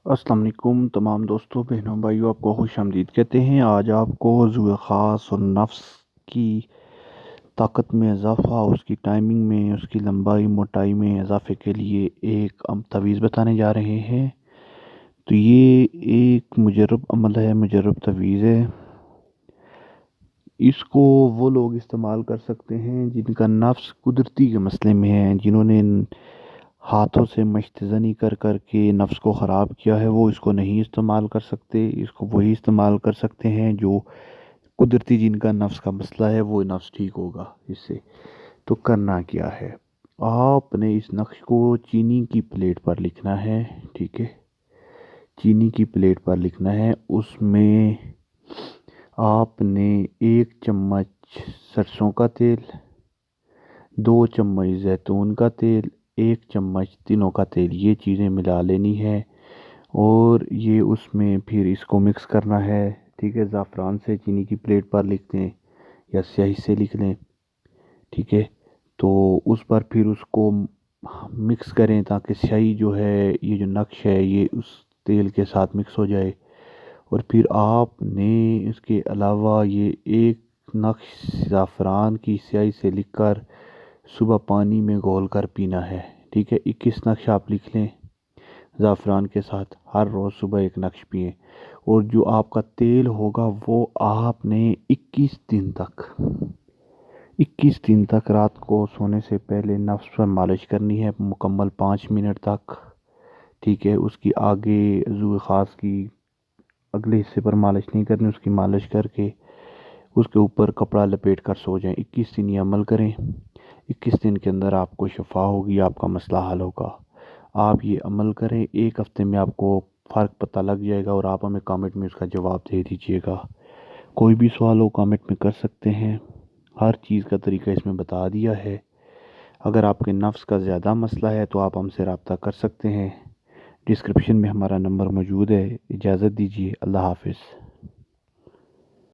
अस्सलाम वालेकुम तमाम दोस्तों बहनों भाइयों, आपको खुश आमदीद कहते हैं। आज आपको ज़ुए ख़ास और नफ्स की ताकत में इजाफ़ा, उसकी टाइमिंग में, उसकी लंबाई मोटाई में इजाफ़े के लिए एक तवीज़ बताने जा रहे हैं। तो ये एक मुजर्रब अमल है, मुजर्रब तवीज़ है। इसको वो लोग इस्तेमाल कर सकते हैं जिनका नफ्स कुदरती के मसले में है, जिन्होंने हाथों से मश्तज़नी कर कर के नफ्स को ख़राब किया है, वो इसको नहीं इस्तेमाल कर सकते। इसको वही इस्तेमाल कर सकते हैं जो कुदरती, जिनका नफ्स का मसला है, वो नफ्स ठीक होगा इससे। तो करना क्या है, आपने इस नक्श को चीनी की प्लेट पर लिखना है। ठीक है, चीनी की प्लेट पर लिखना है। उसमें आपने 1 चम्मच सरसों का तेल, 2 चम्मच जैतून का तेल, 1 चम्मच तिलों का तेल, ये चीज़ें मिला लेनी है। और ये उसमें फिर इसको मिक्स करना है। ठीक है, ज़ाफ़रान से चीनी की प्लेट पर लिख दें या स्याही से लिख लें। ठीक है, तो उस पर फिर उसको मिक्स करें ताकि स्याही जो है, ये जो नक्श है, ये उस तेल के साथ मिक्स हो जाए। और फिर आपने इसके अलावा ये एक नक्श ज़ाफ़रान की स्याही से लिखकर सुबह पानी में घोल कर पीना है। ठीक है, 21 नक्श आप लिख लें ज़ाफ़रान के साथ, हर रोज़ सुबह एक नक्श पिएँ। और जो आपका तेल होगा वो आपने 21 दिन तक रात को सोने से पहले नफ्स पर मालिश करनी है, मुकम्मल 5 मिनट तक। ठीक है, उसकी आगे ज़ुए ख़ास की अगले हिस्से पर मालिश नहीं करनी, उसकी मालिश करके उसके ऊपर कपड़ा लपेट कर सो जाएं। 21 दिन ये अमल करें। 21 दिन के अंदर आपको शफा होगी, आपका मसला हल होगा। आप ये अमल करें, 1 हफ्ते में आपको फ़र्क पता लग जाएगा और आप हमें कमेंट में उसका जवाब दे दीजिएगा। कोई भी सवाल हो कमेंट में कर सकते हैं, हर चीज़ का तरीका इसमें बता दिया है। अगर आपके नफ्स का ज़्यादा मसला है तो आप हमसे रब्ता कर सकते हैं। डिस्क्रिप्शन में हमारा नंबर मौजूद है। इजाज़त दीजिए, अल्लाह हाफ़िज़।